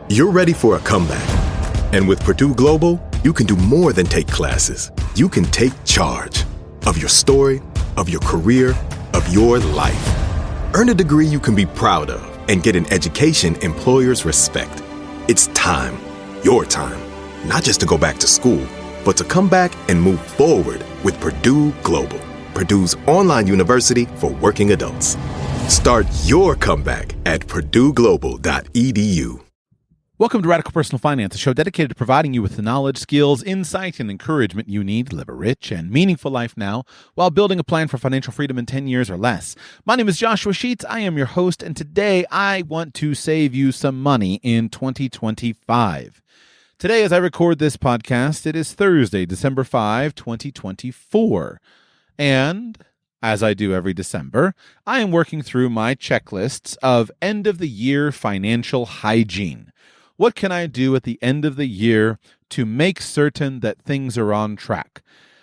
You're ready for a comeback. And with Purdue Global, you can do more than take classes. You can take charge of your story, of your career, of your life. Earn a degree you can be proud of and get an education employers respect. It's time, your time, not just to go back to school, but to come back and move forward with Purdue Global, Purdue's online university for working adults. Start your comeback at purdueglobal.edu. Welcome to Radical Personal Finance, a show dedicated to providing you with the knowledge, skills, insight, and encouragement you need to live a rich and meaningful life now while building a plan for financial freedom in 10 years or less. My name is Joshua Sheets. I am your host, and today I want to save you some money in 2025. Today, as I record this podcast, it is Thursday, December 5, 2024. And as I do every December, I am working through my checklists of end-of-the-year financial hygiene. What can I do at the end of the year to make certain that things are on track?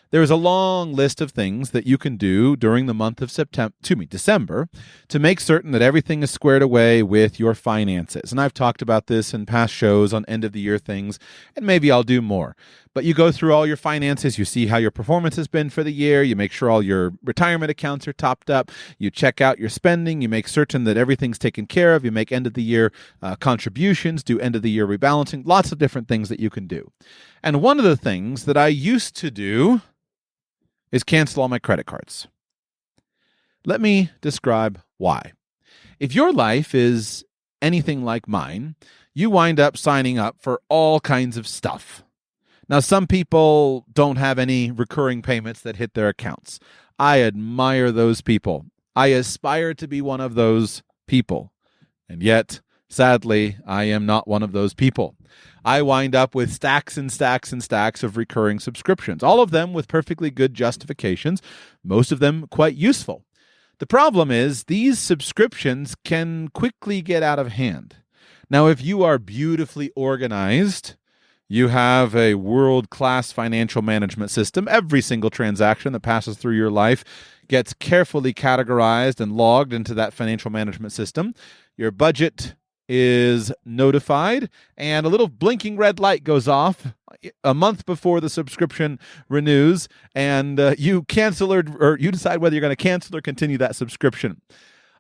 There is a long list of things that you can do during the month of December, to make certain that everything is squared away with your finances. And I've talked about this in past shows on end-of-the-year things, and maybe I'll do more. But you go through all your finances, you see how your performance has been for the year, you make sure all your retirement accounts are topped up, you check out your spending, you make certain that everything's taken care of, you make end-of-the-year contributions, do end-of-the-year rebalancing, lots of different things that you can do. And one of the things that I used to do is cancel all my credit cards. Let me describe why. If your life is anything like mine, you wind up signing up for all kinds of stuff. Now, some people don't have any recurring payments that hit their accounts. I admire those people. I aspire to be one of those people. And yet, sadly, I am not one of those people. I wind up with stacks and stacks and stacks of recurring subscriptions, all of them with perfectly good justifications, most of them quite useful. The problem is these subscriptions can quickly get out of hand. Now, if you are beautifully organized, you have a world-class financial management system. Every single transaction that passes through your life gets carefully categorized and logged into that financial management system. Your budget is notified, and a little blinking red light goes off a month before the subscription renews, and you cancel or you decide whether you're going to cancel or continue that subscription.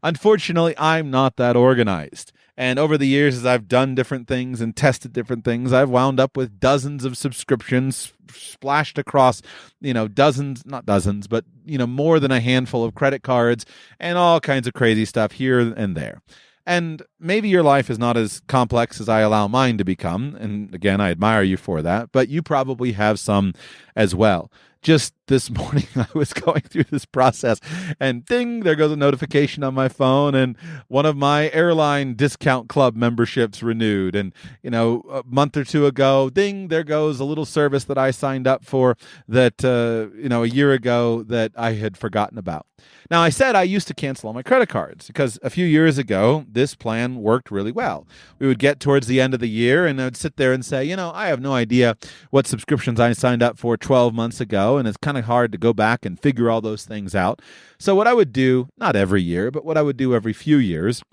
Unfortunately, I'm not that organized. And over the years, as I've done different things and tested different things, I've wound up with dozens of subscriptions splashed across, dozens, not dozens, but, more than a handful of credit cards and all kinds of crazy stuff here and there. And maybe your life is not as complex as I allow mine to become. And again, I admire you for that, but you probably have some as well. Just this morning, I was going through this process and ding, there goes a notification on my phone, and one of my airline discount club memberships renewed. And, a month or two ago, ding, there goes a little service that I signed up for that, a year ago that I had forgotten about. Now, I said I used to cancel all my credit cards because a few years ago, this plan worked really well. We would get towards the end of the year and I would sit there and say, I have no idea what subscriptions I signed up for 12 months ago, and it's kind of hard to go back and figure all those things out. So what I would do, not every year, but what I would do every few years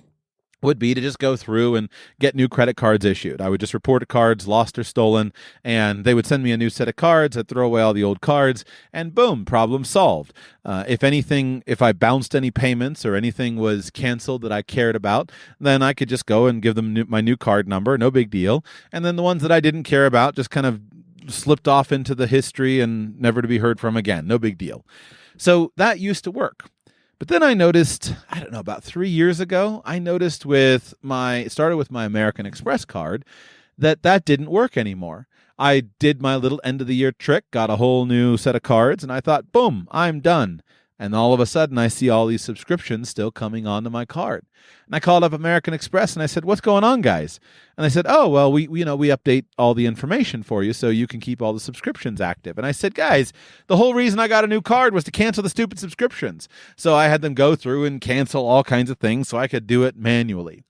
would be to just go through and get new credit cards issued. I would just report cards lost or stolen, and they would send me a new set of cards. I'd throw away all the old cards, and boom, problem solved. If I bounced any payments or anything was canceled that I cared about, then I could just go and give them my new card number, no big deal. And then the ones that I didn't care about just kind of slipped off into the history and never to be heard from again, no big deal. So that used to work. But then I noticed, about 3 years ago, started with my American Express card, that didn't work anymore. I did my little end of the year trick, got a whole new set of cards, and I thought, boom, I'm done. And all of a sudden, I see all these subscriptions still coming onto my card. And I called up American Express and I said, "What's going on, guys?" And they said, "Oh, well, we update all the information for you so you can keep all the subscriptions active." And I said, "Guys, the whole reason I got a new card was to cancel the stupid subscriptions." So I had them go through and cancel all kinds of things so I could do it manually.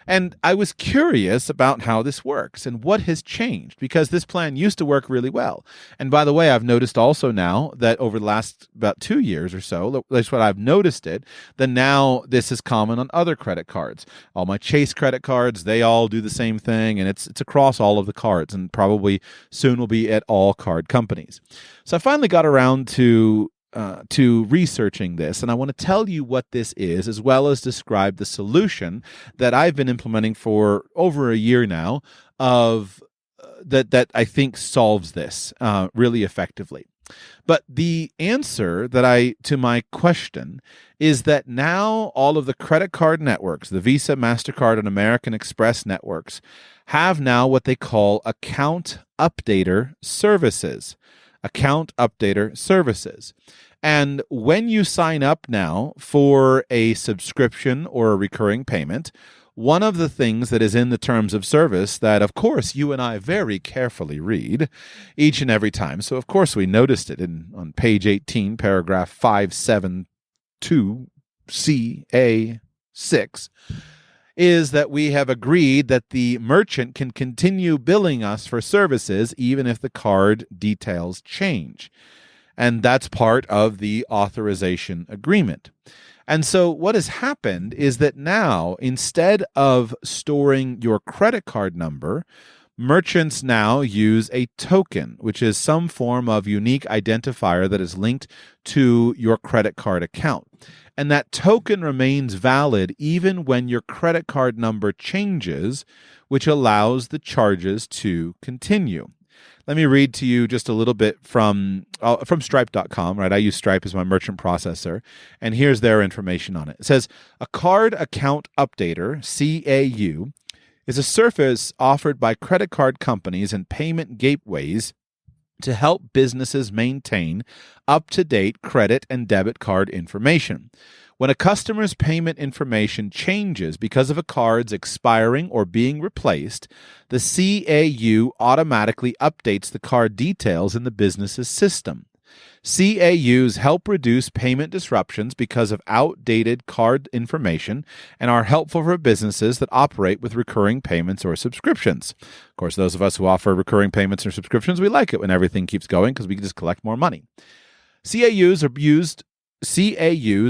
And I was curious about how this works and what has changed, because this plan used to work really well. And by the way, I've noticed also now that over the last about 2 years or so, that's what I've noticed it, that now this is common on other credit cards. All my Chase credit cards, they all do the same thing, and it's across all of the cards, and probably soon will be at all card companies. So I finally got around to researching this, and I want to tell you what this is, as well as describe the solution that I've been implementing for over a year now of that I think solves this really effectively. But the answer to my question is that now all of the credit card networks, the Visa, MasterCard, and American Express networks, have now what they call account updater services. Account updater services. And when you sign up now for a subscription or a recurring payment, one of the things that is in the terms of service that, of course, you and I very carefully read each and every time. So, of course, we noticed it on page 18, paragraph 572CA6, is that we have agreed that the merchant can continue billing us for services even if the card details change. And that's part of the authorization agreement. And so what has happened is that now, instead of storing your credit card number, merchants now use a token, which is some form of unique identifier that is linked to your credit card account. And that token remains valid even when your credit card number changes, which allows the charges to continue. Let me read to you just a little bit from Stripe.com, right? I use Stripe as my merchant processor, and here's their information on it. It says, a card account updater, CAU, is a service offered by credit card companies and payment gateways to help businesses maintain up-to-date credit and debit card information. When a customer's payment information changes because of a card's expiring or being replaced, the CAU automatically updates the card details in the business's system. CAUs help reduce payment disruptions because of outdated card information and are helpful for businesses that operate with recurring payments or subscriptions. Of course, those of us who offer recurring payments or subscriptions, we like it when everything keeps going because we can just collect more money. CAUs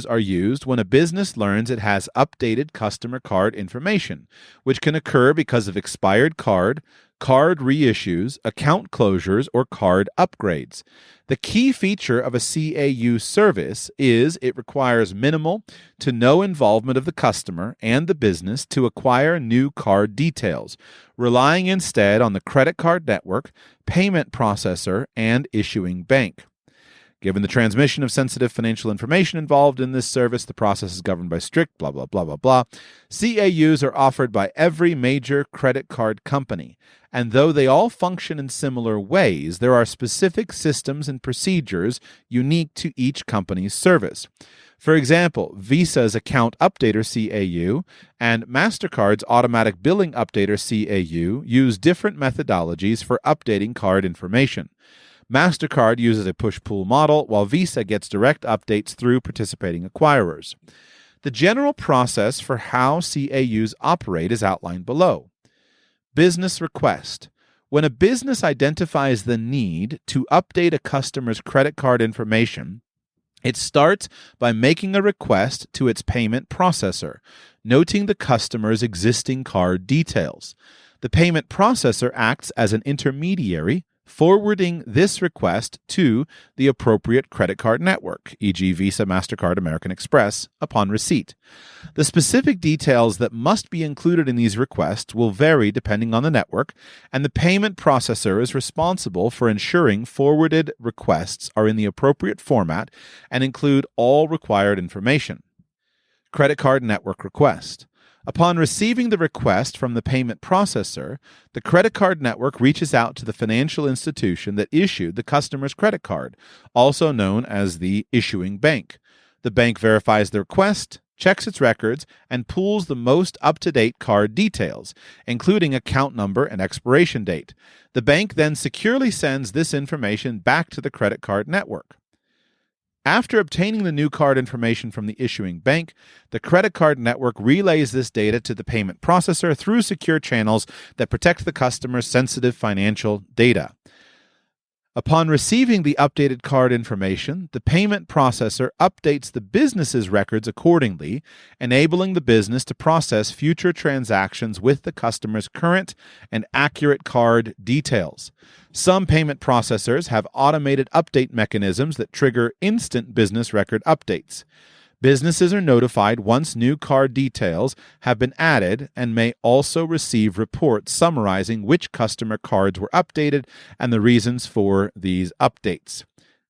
are used when a business learns it has updated customer card information, which can occur because of expired card reissues, account closures, or card upgrades. The key feature of a CAU service is it requires minimal to no involvement of the customer and the business to acquire new card details, relying instead on the credit card network, payment processor, and issuing bank. Given the transmission of sensitive financial information involved in this service, the process is governed by strict blah, blah, blah, blah, blah. CAUs are offered by every major credit card company, and though they all function in similar ways, there are specific systems and procedures unique to each company's service. For example, Visa's Account Updater CAU and MasterCard's Automatic Billing Updater CAU use different methodologies for updating card information. MasterCard uses a push-pull model, while Visa gets direct updates through participating acquirers. The general process for how CAUs operate is outlined below. Business request. When a business identifies the need to update a customer's credit card information, it starts by making a request to its payment processor, noting the customer's existing card details. The payment processor acts as an intermediary, forwarding this request to the appropriate credit card network, e.g. Visa, MasterCard, American Express, upon receipt. The specific details that must be included in these requests will vary depending on the network, and the payment processor is responsible for ensuring forwarded requests are in the appropriate format and include all required information. Credit card network request. Upon receiving the request from the payment processor, the credit card network reaches out to the financial institution that issued the customer's credit card, also known as the issuing bank. The bank verifies the request, checks its records, and pulls the most up-to-date card details, including account number and expiration date. The bank then securely sends this information back to the credit card network. After obtaining the new card information from the issuing bank, the credit card network relays this data to the payment processor through secure channels that protect the customer's sensitive financial data. Upon receiving the updated card information, the payment processor updates the business's records accordingly, enabling the business to process future transactions with the customer's current and accurate card details. Some payment processors have automated update mechanisms that trigger instant business record updates. Businesses are notified once new card details have been added and may also receive reports summarizing which customer cards were updated and the reasons for these updates.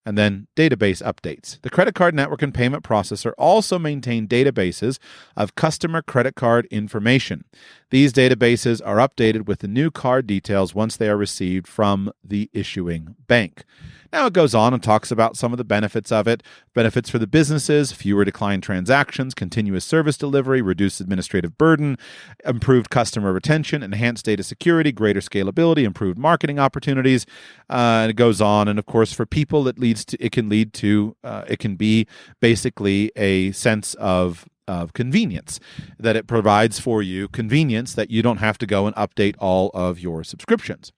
And then database updates. The credit card network and payment processor also maintain databases of customer credit card information. These databases are updated with the new card details once they are received from the issuing bank. Now it goes on and talks about some of the benefits of it. Benefits for the businesses: fewer declined transactions, continuous service delivery, reduced administrative burden, improved customer retention, enhanced data security, greater scalability, improved marketing opportunities. And it goes on. And of course, for people, it can be basically a sense of convenience, that it provides for you convenience that you don't have to go and update all of your subscriptions.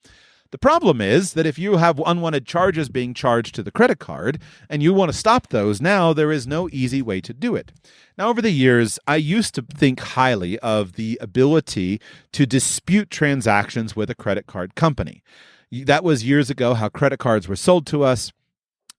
The problem is that if you have unwanted charges being charged to the credit card and you want to stop those, now there is no easy way to do it. Now, over the years, I used to think highly of the ability to dispute transactions with a credit card company. That was years ago how credit cards were sold to us.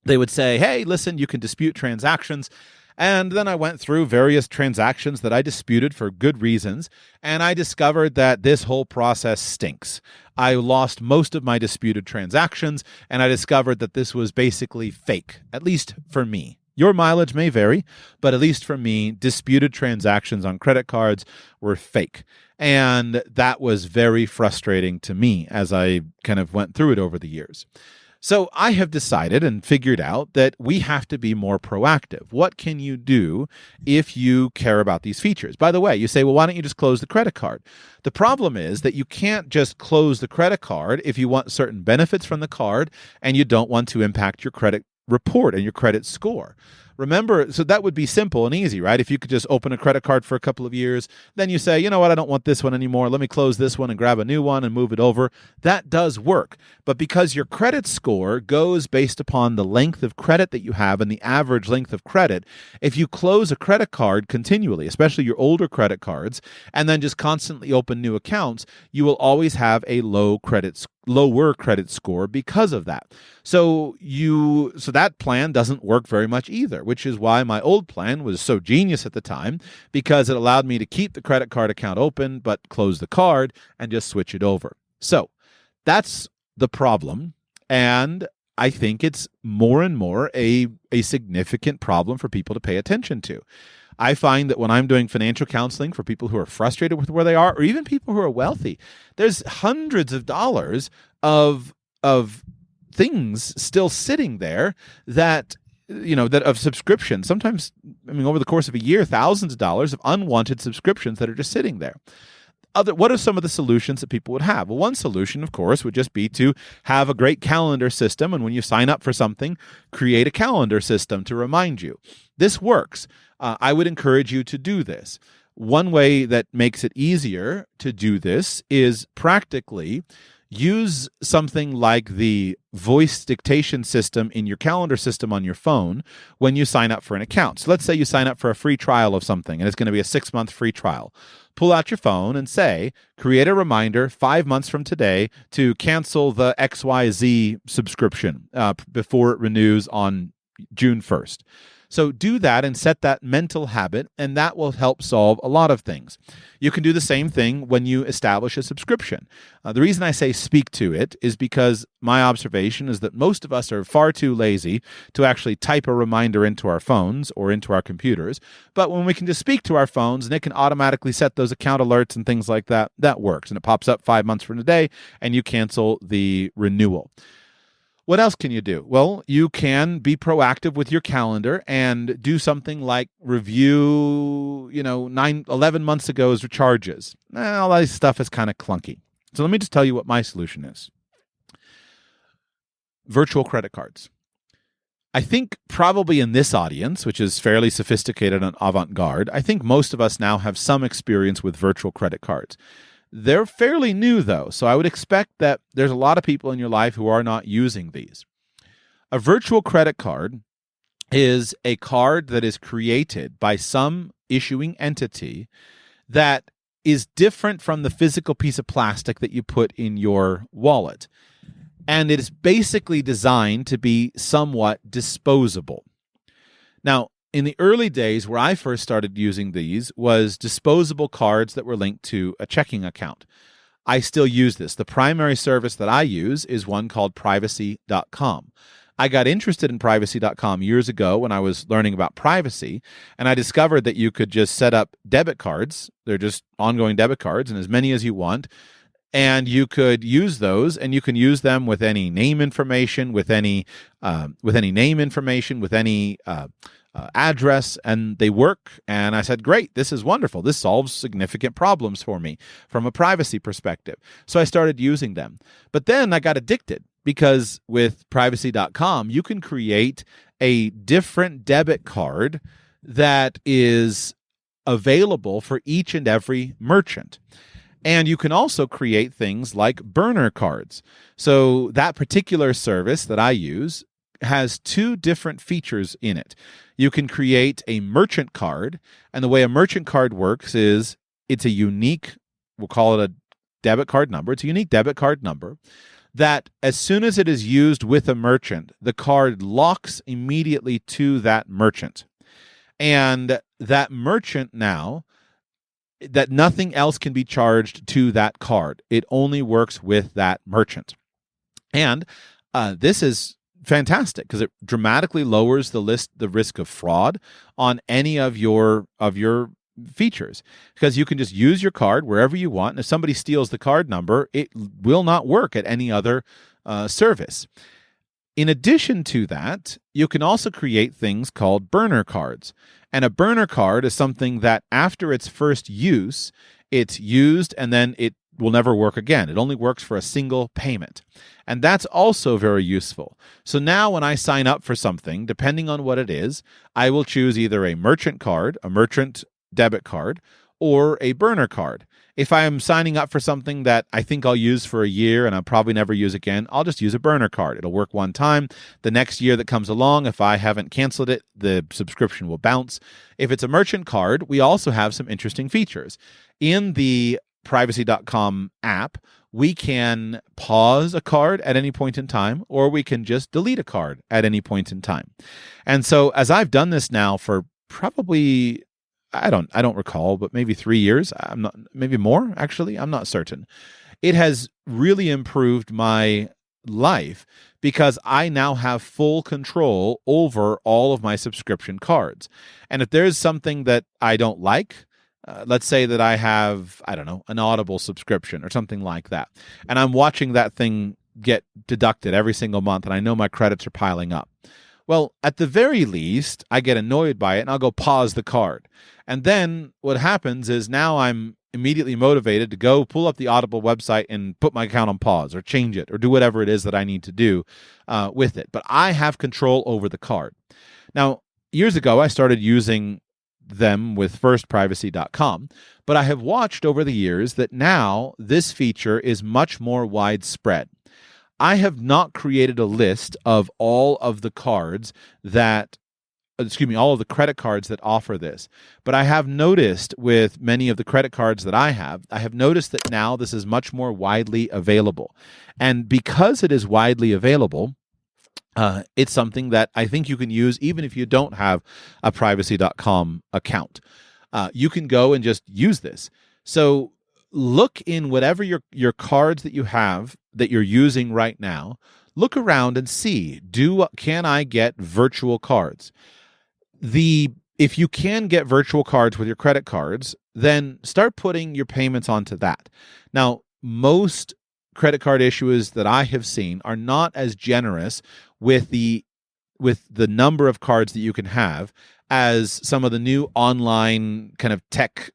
They would say, hey, listen, you can dispute transactions. And then I went through various transactions that I disputed for good reasons, and I discovered that this whole process stinks. I lost most of my disputed transactions, and I discovered that this was basically fake, at least for me. Your mileage may vary, but at least for me, disputed transactions on credit cards were fake. And that was very frustrating to me as I kind of went through it over the years. So I have decided and figured out that we have to be more proactive. What can you do if you care about these features? By the way, you say, well, why don't you just close the credit card? The problem is that you can't just close the credit card if you want certain benefits from the card and you don't want to impact your credit report and your credit score. Remember, so that would be simple and easy, right? If you could just open a credit card for a couple of years, then you say, you know what, I don't want this one anymore. Let me close this one and grab a new one and move it over. That does work. But because your credit score goes based upon the length of credit that you have and the average length of credit, if you close a credit card continually, especially your older credit cards, and then just constantly open new accounts, you will always have a lower credit score because of that. So that plan doesn't work very much either, which is why my old plan was so genius at the time, because it allowed me to keep the credit card account open but close the card and just switch it over. So that's the problem, and I think it's more and more a significant problem for people to pay attention to. I find that when I'm doing financial counseling for people who are frustrated with where they are, or even people who are wealthy, there's hundreds of dollars of things still sitting there that of subscriptions. Sometimes, over the course of a year, thousands of dollars of unwanted subscriptions that are just sitting there. What are some of the solutions that people would have? Well, one solution, of course, would just be to have a great calendar system. And when you sign up for something, create a calendar system to remind you. This works. I would encourage you to do this. One way that makes it easier to do this is practically use something like the voice dictation system in your calendar system on your phone when you sign up for an account. So let's say you sign up for a free trial of something, and it's going to be a 6-month free trial. Pull out your phone and say, create a reminder 5 months from today to cancel the XYZ subscription before it renews on June 1st. So do that and set that mental habit, and that will help solve a lot of things. You can do the same thing when you establish a subscription. The reason I say speak to it is because my observation is that most of us are far too lazy to actually type a reminder into our phones or into our computers. But when we can just speak to our phones and it can automatically set those account alerts and things like that, that works. And it pops up 5 months from today and you cancel the renewal. What else can you do? Well, you can be proactive with your calendar and do something like review, 11 months ago's charges. All that stuff is kind of clunky. So let me just tell you what my solution is. Virtual credit cards. I think probably in this audience, which is fairly sophisticated and avant-garde, I think most of us now have some experience with virtual credit cards. They're fairly new, though, so I would expect that there's a lot of people in your life who are not using these. A virtual credit card is a card that is created by some issuing entity that is different from the physical piece of plastic that you put in your wallet. And it is basically designed to be somewhat disposable. Now, in the early days where I first started using these was disposable cards that were linked to a checking account. I still use this. The primary service that I use is one called privacy.com. I got interested in privacy.com years ago when I was learning about privacy, and I discovered that you could just set up debit cards. They're just ongoing debit cards, and as many as you want. And you could use those, and you can use them with any name information, with any address, and they work. And I said, great, this is wonderful. This solves significant problems for me from a privacy perspective. So I started using them. But then I got addicted because with privacy.com, you can create a different debit card that is available for each and every merchant. And you can also create things like burner cards. So that particular service that I use has two different features in it. You can create a merchant card, and the way a merchant card works is it's a unique, we'll call it a debit card number. It's a unique debit card number that as soon as it is used with a merchant, the card locks immediately to that merchant. And that merchant now, that nothing else can be charged to that card. It only works with that merchant. And this is fantastic because it dramatically lowers the risk of fraud on any of your features, because you can just use your card wherever you want. And if somebody steals the card number, it will not work at any other service. In addition to that, you can also create things called burner cards. And a burner card is something that after its first use, it's used and then it will never work again. It only works for a single payment. And that's also very useful. So now when I sign up for something, depending on what it is, I will choose either a merchant card, a merchant debit card, or a burner card. If I am signing up for something that I think I'll use for a year and I'll probably never use again, I'll just use a burner card. It'll work one time. The next year that comes along, if I haven't canceled it, the subscription will bounce. If it's a merchant card, we also have some interesting features. In the privacy.com app, we can pause a card at any point in time, or we can just delete a card at any point in time. And so as I've done this now for probably, I don't recall, but maybe 3 years. Maybe more, actually. I'm not certain. It has really improved my life because I now have full control over all of my subscription cards. And if there's something that I don't like, let's say that I have, an Audible subscription or something like that, and I'm watching that thing get deducted every single month, and I know my credits are piling up. Well, at the very least, I get annoyed by it, and I'll go pause the card. And then what happens is now I'm immediately motivated to go pull up the Audible website and put my account on pause or change it or do whatever it is that I need to do with it. But I have control over the card. Now, years ago, I started using them with firstprivacy.com, but I have watched over the years that now this feature is much more widespread. I have not created a list of all of the cards all of the credit cards that offer this. But I have noticed with many of the credit cards that I have noticed that now this is much more widely available. And because it is widely available, it's something that I think you can use even if you don't have a privacy.com account. You can go and just use this. So look in whatever your cards that you have that you're using right now. Look around and see, can I get virtual cards? If you can get virtual cards with your credit cards, then start putting your payments onto that. Now, most credit card issuers that I have seen are not as generous with the number of cards that you can have as some of the new online kind of tech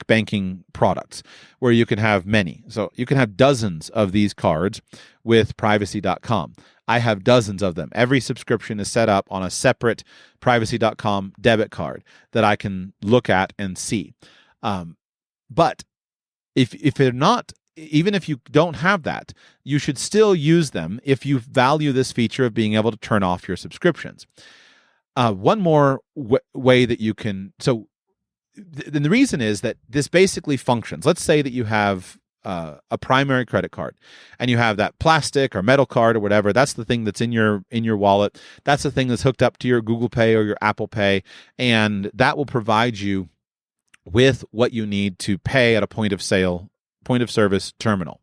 banking products where you can have many. So you can have dozens of these cards with privacy.com. I have dozens of them. Every subscription is set up on a separate privacy.com debit card that I can look at and see. But if they're not, even if you don't have that, you should still use them if you value this feature of being able to turn off your subscriptions. One more way that you can, the reason is that this basically functions. Let's say that you have a primary credit card and you have that plastic or metal card or whatever. That's the thing that's in your wallet. That's the thing that's hooked up to your Google Pay or your Apple Pay, and that will provide you with what you need to pay at a point of service terminal.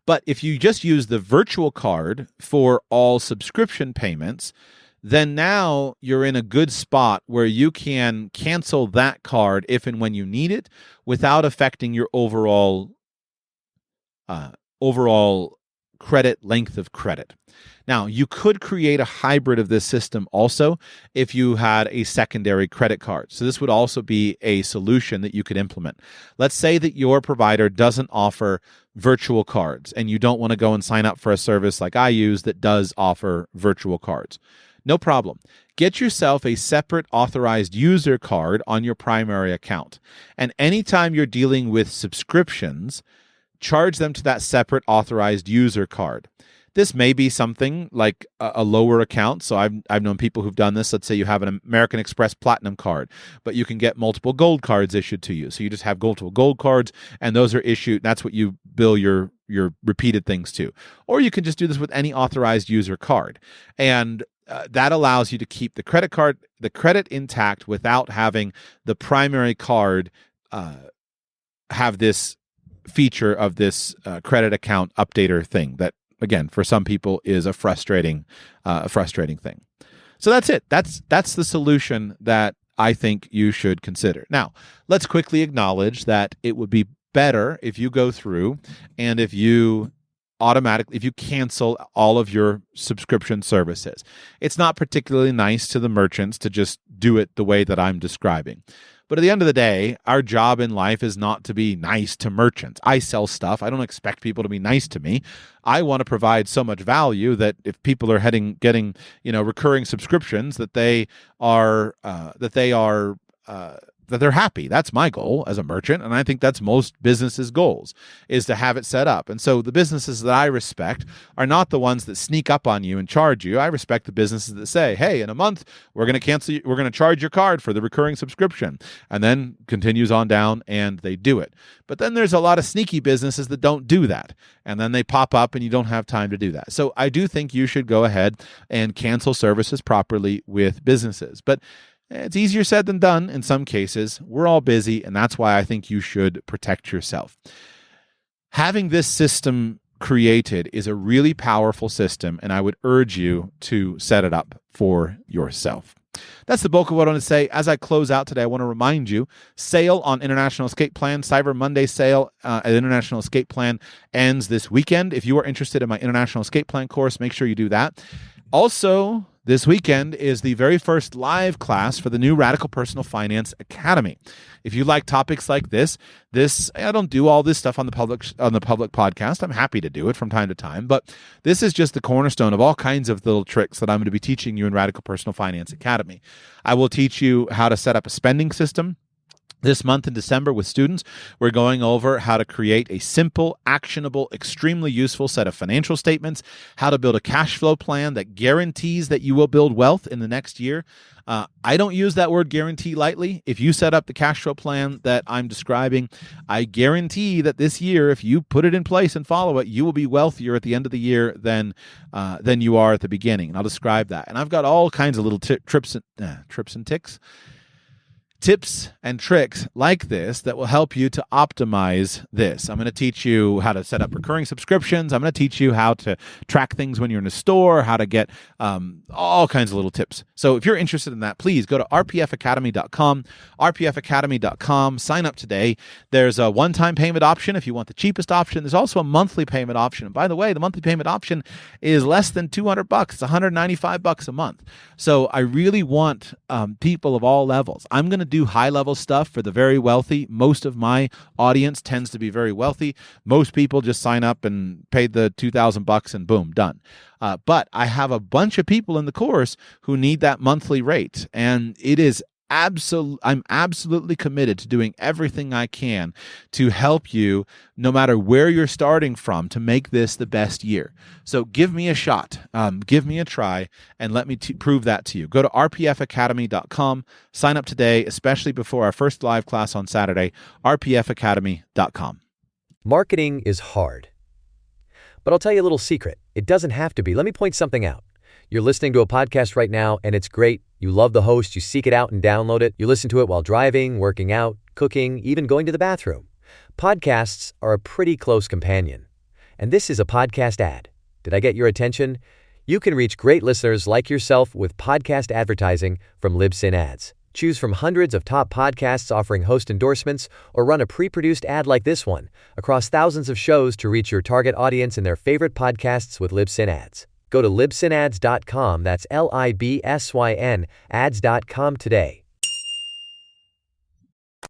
But if you just use the virtual card for all subscription payments, then now you're in a good spot where you can cancel that card if and when you need it without affecting your overall credit length of credit. Now, you could create a hybrid of this system also if you had a secondary credit card. So this would also be a solution that you could implement. Let's say that your provider doesn't offer virtual cards and you don't want to go and sign up for a service like I use that does offer virtual cards. No problem. Get yourself a separate authorized user card on your primary account. And anytime you're dealing with subscriptions, charge them to that separate authorized user card. This may be something like a lower account. So I've known people who've done this. Let's say you have an American Express Platinum card, but you can get multiple gold cards issued to you. So you just have multiple gold cards, and those are issued. That's what you bill your repeated things to. Or you can just do this with any authorized user card. And that allows you to keep the credit intact without having the primary card have this feature of this credit account updater thing that, again, for some people is a frustrating thing. So that's it. That's the solution that I think you should consider. Now, let's quickly acknowledge that it would be better if you go through and if you cancel all of your subscription services. It's not particularly nice to the merchants to just do it the way that I'm describing. But at the end of the day, our job in life is not to be nice to merchants. I sell stuff. I don't expect people to be nice to me. I want to provide so much value that if people are getting recurring subscriptions, that they're happy. That's my goal as a merchant, and I think that's most businesses' goals, is to have it set up. And so the businesses that I respect are not the ones that sneak up on you and charge you. I respect the businesses that say, hey, in a month, we're going to charge your card for the recurring subscription, and then continues on down, and they do it. But then there's a lot of sneaky businesses that don't do that, and then they pop up and you don't have time to do that. So I do think you should go ahead and cancel services properly with businesses. But it's easier said than done in some cases. We're all busy, and that's why I think you should protect yourself. Having this system created is a really powerful system, and I would urge you to set it up for yourself. That's the bulk of what I want to say. As I close out today, I want to remind you, sale on International Escape Plan, Cyber Monday sale at International Escape Plan ends this weekend. If you are interested in my International Escape Plan course, make sure you do that. Also, this weekend is the very first live class for the new Radical Personal Finance Academy. If you like topics like this, I don't do all this stuff on the public podcast. I'm happy to do it from time to time, but this is just the cornerstone of all kinds of little tricks that I'm going to be teaching you in Radical Personal Finance Academy. I will teach you how to set up a spending system. This month in December with students, we're going over how to create a simple, actionable, extremely useful set of financial statements, how to build a cash flow plan that guarantees that you will build wealth in the next year. I don't use that word guarantee lightly. If you set up the cash flow plan that I'm describing, I guarantee that this year, if you put it in place and follow it, you will be wealthier at the end of the year than you are at the beginning. And I'll describe that. And I've got all kinds of little tips and tricks like this that will help you to optimize this. I'm going to teach you how to set up recurring subscriptions. I'm going to teach you how to track things when you're in a store, how to get all kinds of little tips. So if you're interested in that, please go to rpfacademy.com, rpfacademy.com, sign up today. There's a one-time payment option if you want the cheapest option. There's also a monthly payment option. And by the way, the monthly payment option is less than $200. It's $195 a month. So I really want people of all levels. I'm going to do high-level stuff for the very wealthy. Most of my audience tends to be very wealthy. Most people just sign up and pay the $2,000 and boom, done. But I have a bunch of people in the course who need that monthly rate, and it is I'm absolutely committed to doing everything I can to help you, no matter where you're starting from, to make this the best year. So give me a shot, give me a try, and let me prove that to you. Go to rpfacademy.com, sign up today, especially before our first live class on Saturday, rpfacademy.com. Marketing is hard. But I'll tell you a little secret. It doesn't have to be. Let me point something out. You're listening to a podcast right now, and it's great. You love the host. You seek it out and download it. You listen to it while driving, working out, cooking, even going to the bathroom. Podcasts are a pretty close companion. And this is a podcast ad. Did I get your attention? You can reach great listeners like yourself with podcast advertising from Libsyn Ads. Choose from hundreds of top podcasts offering host endorsements, or run a pre-produced ad like this one across thousands of shows to reach your target audience and their favorite podcasts with Libsyn Ads. Go to libsynads.com, that's LIBSYN, ads.com today.